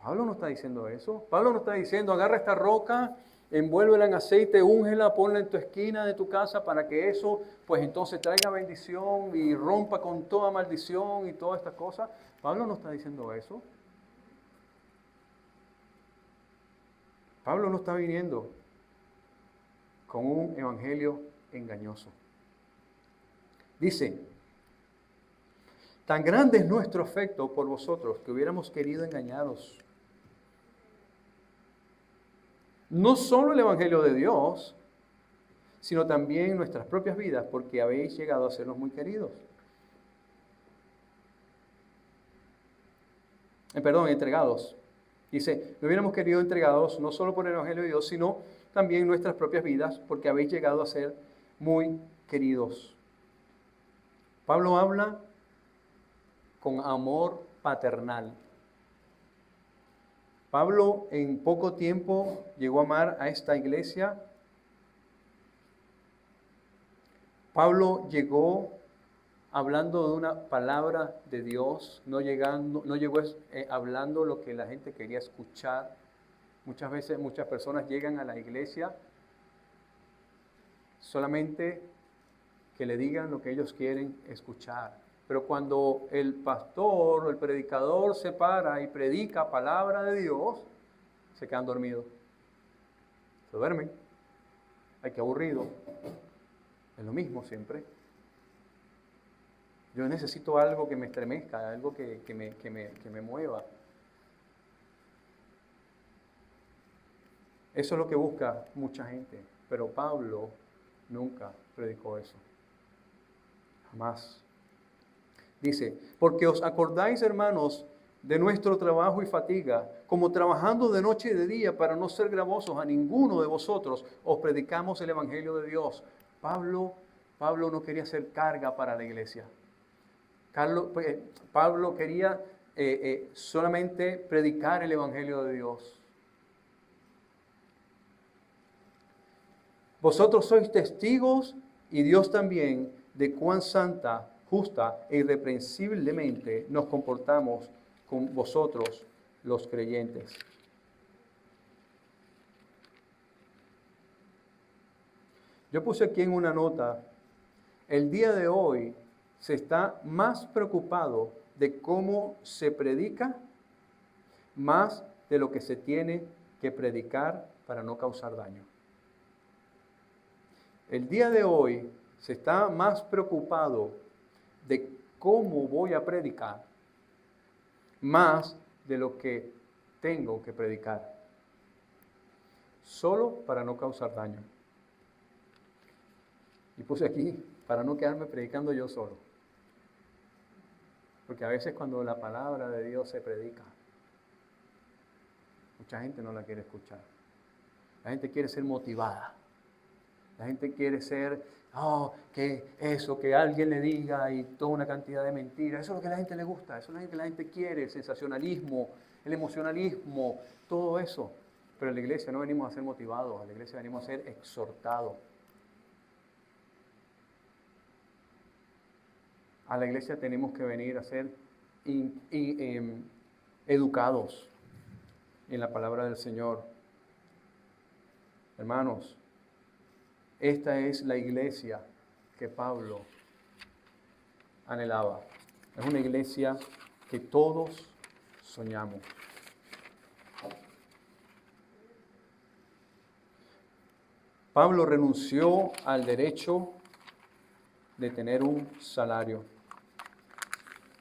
Pablo no está diciendo eso. Pablo no está diciendo, agarra esta roca, envuélvela en aceite, úngela, ponla en tu esquina de tu casa para que eso, pues entonces traiga bendición y rompa con toda maldición y todas estas cosas. Pablo no está diciendo eso. Pablo no está viniendo con un evangelio engañoso. Dice, tan grande es nuestro afecto por vosotros que hubiéramos querido engañaros. No solo el evangelio de Dios, sino también nuestras propias vidas, porque habéis llegado a sernos muy queridos. Entregados. Dice, no hubiéramos querido entregados no solo por el evangelio de Dios, sino también nuestras propias vidas, porque habéis llegado a ser muy queridos. Pablo habla con amor paternal. Pablo en poco tiempo llegó a amar a esta iglesia. Pablo llegó hablando de una palabra de Dios, no llegó hablando lo que la gente quería escuchar. Muchas veces muchas personas llegan a la iglesia solamente que le digan lo que ellos quieren escuchar. Pero cuando el pastor o el predicador se para y predica palabra de Dios, se quedan dormidos. Se duermen. Ay, qué aburrido. Es lo mismo siempre. Yo necesito algo que me estremezca, algo que me mueva. Eso es lo que busca mucha gente. Pero Pablo nunca predicó eso. Jamás. Dice, porque os acordáis, hermanos, de nuestro trabajo y fatiga, como trabajando de noche y de día para no ser gravosos a ninguno de vosotros, os predicamos el evangelio de Dios. Pablo no quería ser carga para la iglesia. Pablo quería solamente predicar el evangelio de Dios. Vosotros sois testigos y Dios también de cuán santa, justa e irreprensiblemente nos comportamos con vosotros los creyentes. Yo puse aquí en una nota, el día de hoy se está más preocupado de cómo se predica, más de lo que se tiene que predicar para no causar daño. El día de hoy se está más preocupado de cómo voy a predicar, más de lo que tengo que predicar, solo para no causar daño. Y puse aquí, para no quedarme predicando yo solo. Porque a veces cuando la palabra de Dios se predica, mucha gente no la quiere escuchar. La gente quiere ser motivada. La gente quiere ser, que alguien le diga y toda una cantidad de mentiras. Eso es lo que a la gente le gusta, eso es lo que la gente quiere, el sensacionalismo, el emocionalismo, todo eso. Pero en la iglesia no venimos a ser motivados, a la iglesia venimos a ser exhortados. A la iglesia tenemos que venir a ser educados en la palabra del Señor. Hermanos, esta es la iglesia que Pablo anhelaba. Es una iglesia que todos soñamos. Pablo renunció al derecho de tener un salario.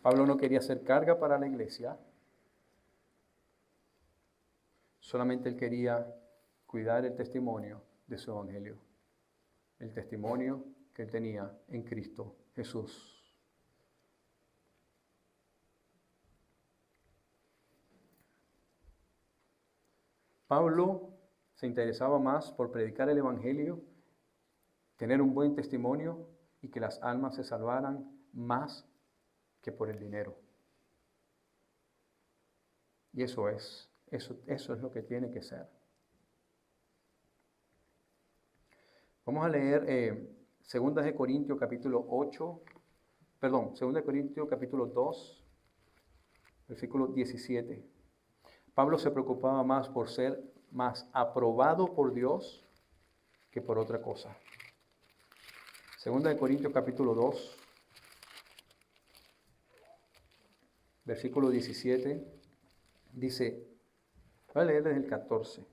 Pablo no quería ser carga para la iglesia. Solamente él quería cuidar el testimonio de su evangelio. El testimonio que él tenía en Cristo Jesús. Pablo se interesaba más por predicar el evangelio, tener un buen testimonio y que las almas se salvaran más que por el dinero. Y eso es lo que tiene que ser. Vamos a leer 2 de Corintios capítulo 2, versículo 17. Pablo se preocupaba más por ser más aprobado por Dios que por otra cosa. 2 de Corintios capítulo 2, versículo 17, dice, voy a leer desde el 14.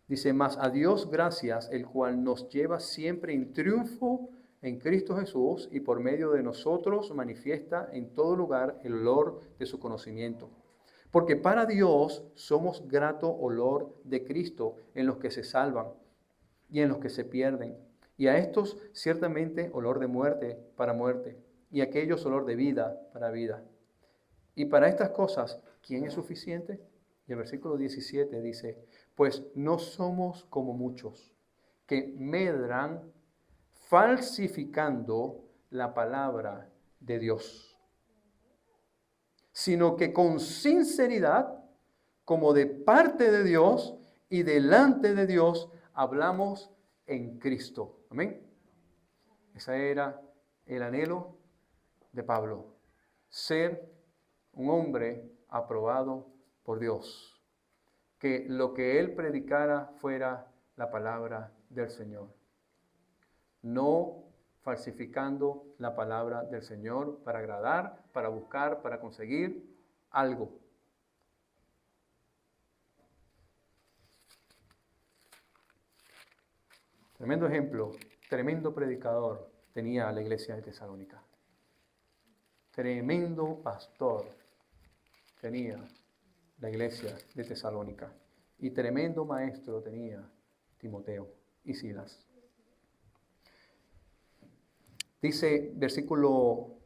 Dice, mas a Dios gracias, el cual nos lleva siempre en triunfo en Cristo Jesús y por medio de nosotros manifiesta en todo lugar el olor de su conocimiento. Porque para Dios somos grato olor de Cristo en los que se salvan y en los que se pierden. Y a estos ciertamente olor de muerte para muerte, y a aquellos olor de vida para vida. Y para estas cosas, ¿quién es suficiente? Y el versículo 17 dice, pues no somos como muchos que medran falsificando la palabra de Dios, sino que con sinceridad, como de parte de Dios y delante de Dios, hablamos en Cristo. Amén. Ese era el anhelo de Pablo, ser un hombre aprobado por Dios. Que lo que él predicara fuera la palabra del Señor. No falsificando la palabra del Señor para agradar, para buscar, para conseguir algo. Tremendo ejemplo, tremendo predicador tenía la iglesia de Tesalónica. Tremendo pastor tenía la iglesia de Tesalónica. Y tremendo maestro tenía Timoteo y Silas. Dice versículo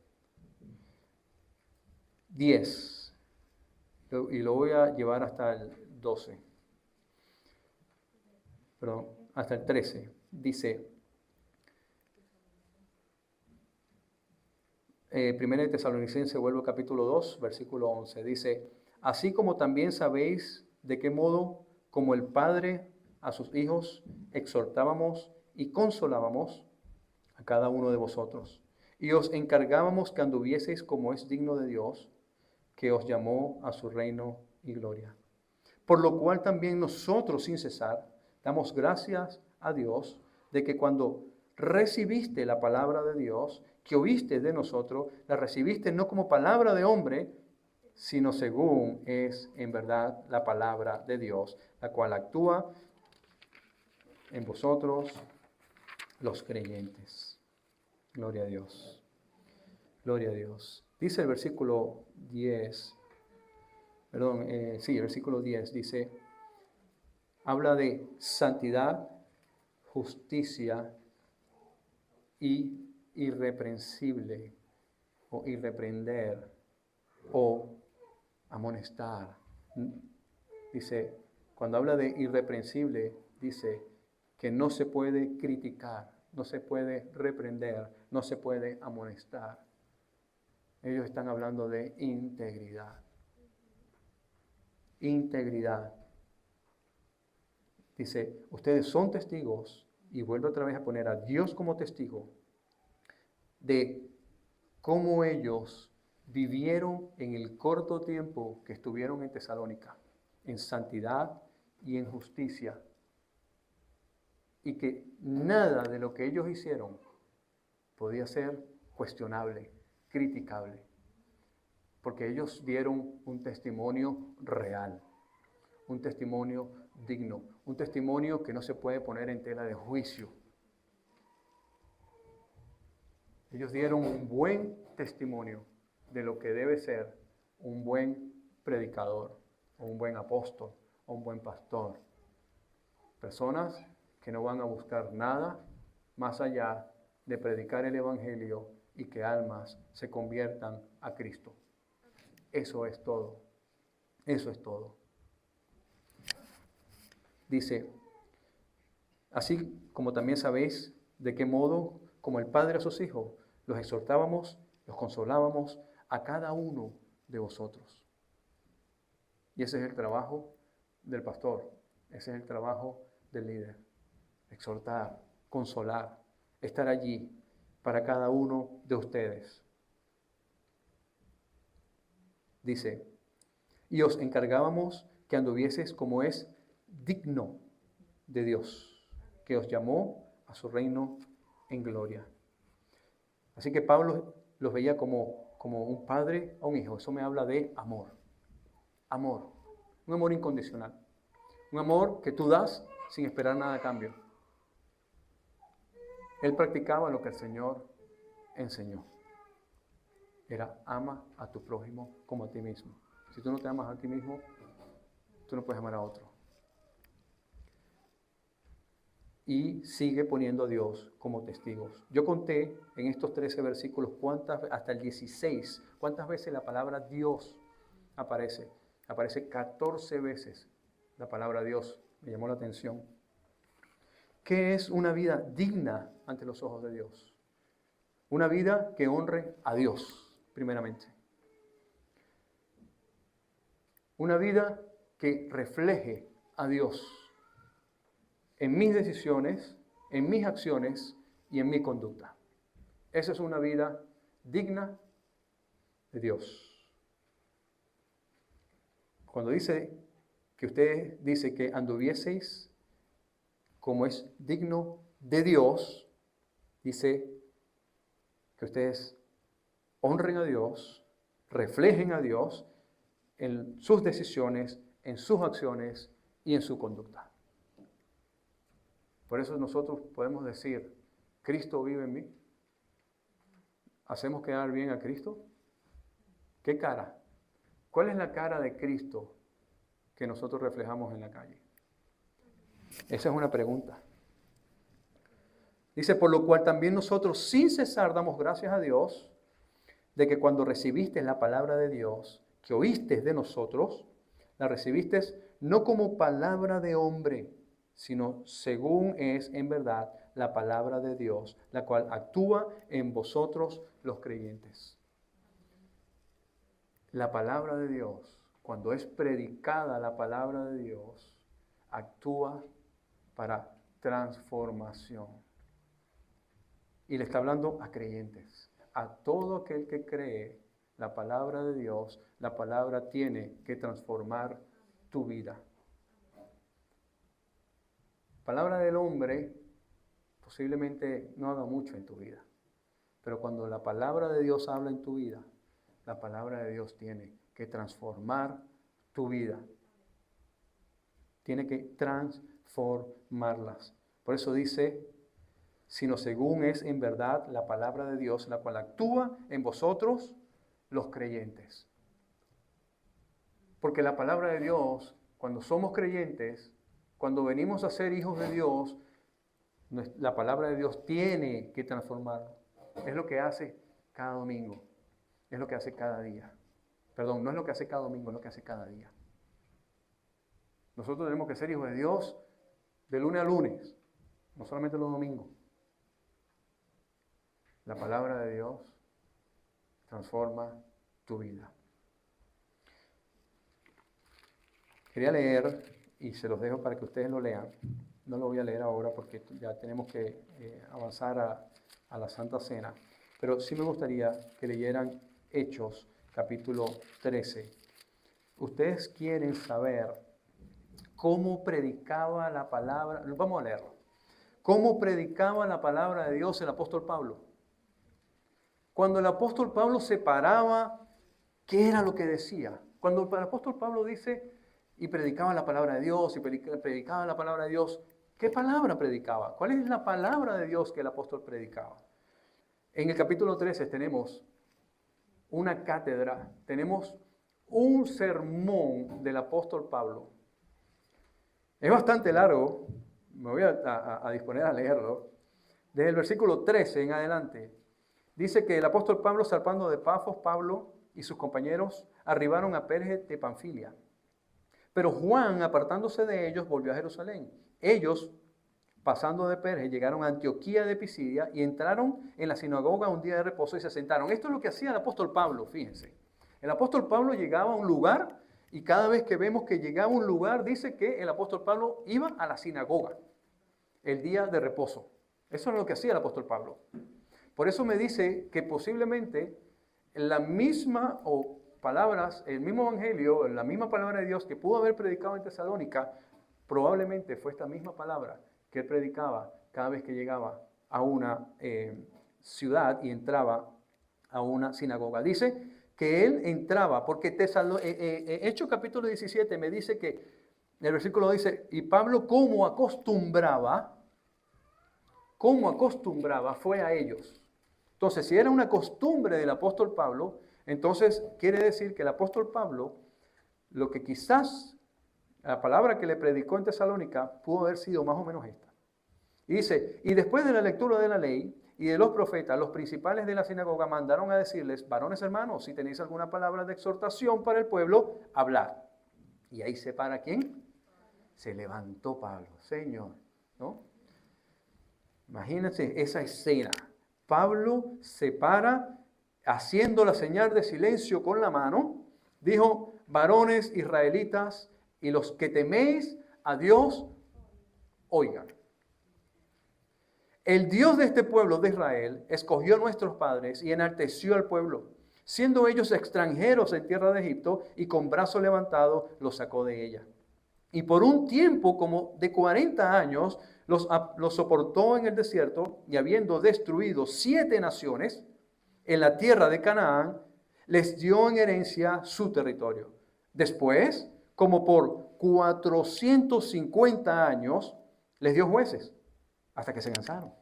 10, y lo voy a llevar hasta el 12, perdón, hasta el 13. Dice, Primera de Tesalonicenses, vuelvo al capítulo 2, versículo 11, dice, así como también sabéis de qué modo, como el Padre a sus hijos, exhortábamos y consolábamos a cada uno de vosotros. Y os encargábamos que anduvieseis como es digno de Dios, que os llamó a su reino y gloria. Por lo cual también nosotros, sin cesar, damos gracias a Dios de que cuando recibiste la palabra de Dios, que oíste de nosotros, la recibiste no como palabra de hombre, sino según es en verdad la palabra de Dios, la cual actúa en vosotros los creyentes. Gloria a Dios. Gloria a Dios. Dice el versículo 10, el versículo 10 dice, habla de santidad, justicia y irreprensible, o irreprender, o amonestar. Dice, cuando habla de irreprensible, dice que no se puede criticar, no se puede reprender, no se puede amonestar. Ellos están hablando de integridad. Integridad. Dice, ustedes son testigos, y vuelvo otra vez a poner a Dios como testigo, de cómo ellos vivieron en el corto tiempo que estuvieron en Tesalónica, en santidad y en justicia, y que nada de lo que ellos hicieron podía ser cuestionable, criticable, porque ellos dieron un testimonio real, un testimonio digno, un testimonio que no se puede poner en tela de juicio. Ellos dieron un buen testimonio de lo que debe ser un buen predicador, o un buen apóstol, o un buen pastor. Personas que no van a buscar nada más allá de predicar el Evangelio y que almas se conviertan a Cristo. Eso es todo. Eso es todo. Dice, así como también sabéis de qué modo, como el Padre a sus hijos, los exhortábamos, los consolábamos a cada uno de vosotros. Y ese es el trabajo del pastor, ese es el trabajo del líder. Exhortar, consolar, estar allí para cada uno de ustedes. Dice, y os encargábamos que anduvieseis como es digno de Dios, que os llamó a su reino en gloria. Así que Pablo los veía como un padre a un hijo. Eso me habla de amor. Amor. Un amor incondicional. Un amor que tú das sin esperar nada a cambio. Él practicaba lo que el Señor enseñó. Era ama a tu prójimo como a ti mismo. Si tú no te amas a ti mismo, tú no puedes amar a otro. Y sigue poniendo a Dios como testigos. Yo conté en estos 13 versículos hasta el 16, cuántas veces la palabra Dios aparece. Aparece 14 veces la palabra Dios. Me llamó la atención. ¿Qué es una vida digna ante los ojos de Dios? Una vida que honre a Dios, primeramente. Una vida que refleje a Dios en mis decisiones, en mis acciones y en mi conducta. Esa es una vida digna de Dios. Cuando dice que usted dice que anduvieseis como es digno de Dios, dice que ustedes honren a Dios, reflejen a Dios en sus decisiones, en sus acciones y en su conducta. Por eso nosotros podemos decir, Cristo vive en mí. ¿Hacemos quedar bien a Cristo? ¿Qué cara? ¿Cuál es la cara de Cristo que nosotros reflejamos en la calle? Esa es una pregunta. Dice, por lo cual también nosotros sin cesar damos gracias a Dios de que cuando recibiste la palabra de Dios, que oíste de nosotros, la recibiste no como palabra de hombre, sino según es en verdad la palabra de Dios, la cual actúa en vosotros los creyentes. La palabra de Dios, cuando es predicada la palabra de Dios, actúa para transformación. Y le está hablando a creyentes. A todo aquel que cree la palabra de Dios, la palabra tiene que transformar tu vida. Palabra del hombre posiblemente no haga mucho en tu vida. Pero cuando la palabra de Dios habla en tu vida, la palabra de Dios tiene que transformar tu vida. Tiene que transformarlas. Por eso dice, sino según es en verdad la palabra de Dios, la cual actúa en vosotros los creyentes. Porque la palabra de Dios, cuando somos creyentes, cuando venimos a ser hijos de Dios, la palabra de Dios tiene que transformarnos. Es lo que hace cada domingo. Es lo que hace cada día. Perdón, no es lo que hace cada domingo, es lo que hace cada día. Nosotros tenemos que ser hijos de Dios de lunes a lunes, no solamente los domingos. La palabra de Dios transforma tu vida. Quería leer, y se los dejo para que ustedes lo lean. No lo voy a leer ahora porque ya tenemos que avanzar a la Santa Cena. Pero sí me gustaría que leyeran Hechos, capítulo 13. Ustedes quieren saber cómo predicaba la palabra. Vamos a leerlo. ¿Cómo predicaba la palabra de Dios el apóstol Pablo? Cuando el apóstol Pablo se paraba, ¿qué era lo que decía? Cuando el apóstol Pablo dice y predicaba la palabra de Dios, y predicaba la palabra de Dios, ¿qué palabra predicaba? ¿Cuál es la palabra de Dios que el apóstol predicaba? En el capítulo 13 tenemos una cátedra, tenemos un sermón del apóstol Pablo. Es bastante largo, me voy a disponer a leerlo. Desde el versículo 13 en adelante, dice que el apóstol Pablo, zarpando de Pafos, Pablo y sus compañeros arribaron a Perge de Panfilia. Pero Juan, apartándose de ellos, volvió a Jerusalén. Ellos, pasando de Perge, llegaron a Antioquía de Pisidia y entraron en la sinagoga un día de reposo y se sentaron. Esto es lo que hacía el apóstol Pablo, fíjense. El apóstol Pablo llegaba a un lugar y cada vez que vemos que llegaba a un lugar, dice que el apóstol Pablo iba a la sinagoga el día de reposo. Eso es lo que hacía el apóstol Pablo. Por eso me dice que posiblemente la misma palabras, el mismo evangelio, la misma palabra de Dios que pudo haber predicado en Tesalónica, probablemente fue esta misma palabra que él predicaba cada vez que llegaba a una ciudad y entraba a una sinagoga. Dice que él entraba, porque Hechos capítulo 17 me dice que, en el versículo dice, y Pablo como acostumbraba fue a ellos. Entonces, si era una costumbre del apóstol Pablo, entonces quiere decir que el apóstol Pablo, lo que quizás la palabra que le predicó en Tesalónica pudo haber sido más o menos esta. Y dice, y después de la lectura de la ley y de los profetas, los principales de la sinagoga mandaron a decirles, varones hermanos, si tenéis alguna palabra de exhortación para el pueblo, hablad. Y ahí se para ¿quién? Se levantó Pablo, Señor, ¿no? Imagínense esa escena. Pablo se para haciendo la señal de silencio con la mano, dijo, varones israelitas y los que teméis a Dios, oigan. El Dios de este pueblo de Israel escogió a nuestros padres y enalteció al pueblo, siendo ellos extranjeros en tierra de Egipto, y con brazo levantado los sacó de ella. Y por un tiempo como de 40 años los soportó en el desierto, y habiendo destruido 7 naciones en la tierra de Canaán, les dio en herencia su territorio. Después, como por 450 años, les dio jueces, hasta que se cansaron.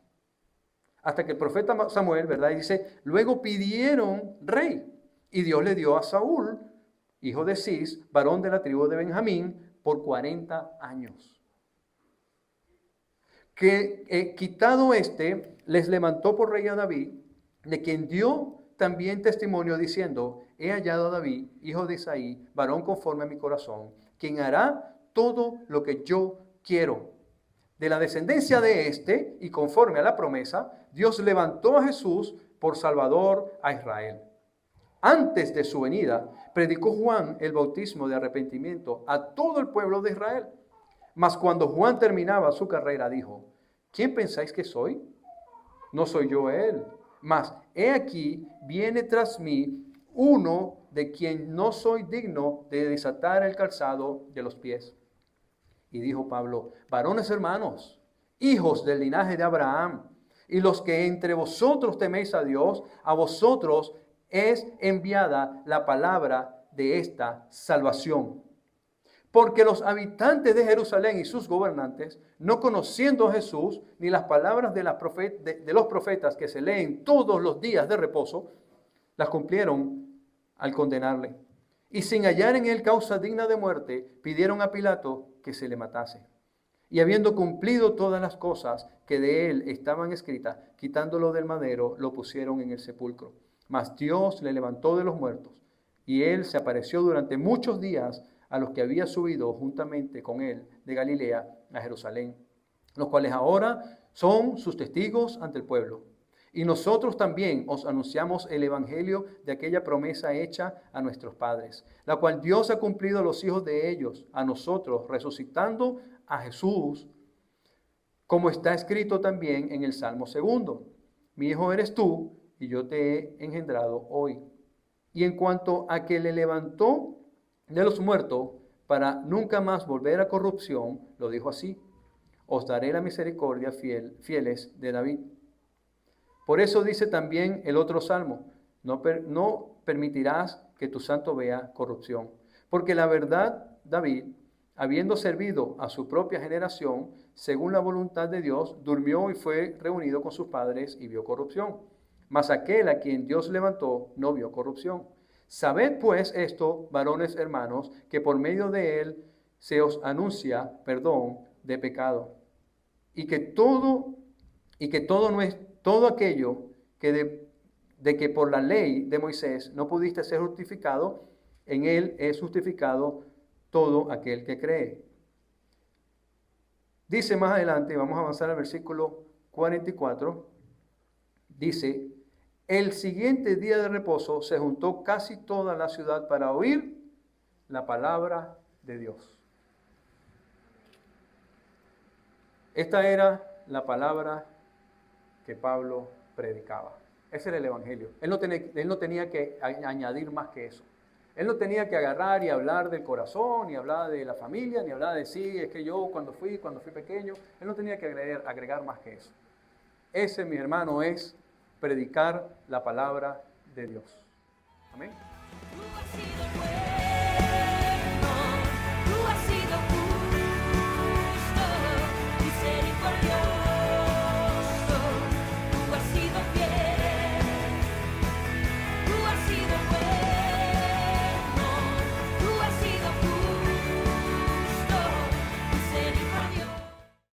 Hasta que el profeta Samuel, ¿verdad? Dice, luego pidieron rey, y Dios le dio a Saúl, hijo de Cis, varón de la tribu de Benjamín, por 40 años. Que quitado les levantó por rey a David, de quien dio también testimonio diciendo, he hallado a David, hijo de Isaí, varón conforme a mi corazón, quien hará todo lo que yo quiero. De la descendencia de y conforme a la promesa, Dios levantó a Jesús por Salvador a Israel. Antes de su venida, predicó Juan el bautismo de arrepentimiento a todo el pueblo de Israel. Mas cuando Juan terminaba su carrera, dijo, ¿quién pensáis que soy? no soy yo él. Mas, he aquí, viene tras mí uno de quien no soy digno de desatar el calzado de los pies. Y dijo Pablo, varones hermanos, hijos del linaje de Abraham, y los que entre vosotros teméis a Dios, a vosotros es enviada la palabra de esta salvación. Porque los habitantes de Jerusalén y sus gobernantes, no conociendo a Jesús, ni las palabras de los profetas que se leen todos los días de reposo, las cumplieron al condenarle. Y sin hallar en él causa digna de muerte, pidieron a Pilato que se le matase. Y habiendo cumplido todas las cosas que de él estaban escritas, quitándolo del madero, lo pusieron en el sepulcro. Mas Dios le levantó de los muertos, y él se apareció durante muchos días a los que había subido juntamente con él de Galilea a Jerusalén, los cuales ahora son sus testigos ante el pueblo. Y nosotros también os anunciamos el evangelio de aquella promesa hecha a nuestros padres, la cual Dios ha cumplido a los hijos de ellos, a nosotros, resucitando a Jesús, como está escrito también en el Salmo 2. Mi hijo eres tú, y yo te he engendrado hoy. Y en cuanto a que le levantó de los muertos para nunca más volver a corrupción, lo dijo así: os daré la misericordia fieles de David. Por eso dice también el otro salmo: no permitirás que tu santo vea corrupción. Porque la verdad, David, habiendo servido a su propia generación, según la voluntad de Dios, durmió y fue reunido con sus padres y vio corrupción. Mas aquel a quien Dios levantó no vio corrupción. Sabed pues esto, varones hermanos, que por medio de él se os anuncia perdón de pecado. Y que todo aquello que de que por la ley de Moisés no pudiste ser justificado, en él es justificado todo aquel que cree. Dice más adelante, vamos a avanzar al versículo 44, dice: el siguiente día de reposo se juntó casi toda la ciudad para oír la palabra de Dios. Esta era la palabra que Pablo predicaba. Ese era el evangelio. Él no tenía que añadir más que eso. Él no tenía que agarrar y hablar del corazón, ni hablar de la familia, ni hablar de sí, es que yo cuando fui pequeño. Él no tenía que agregar más que eso. Ese, mi hermano, es predicar la palabra de Dios. Amén. Tú has sido bueno.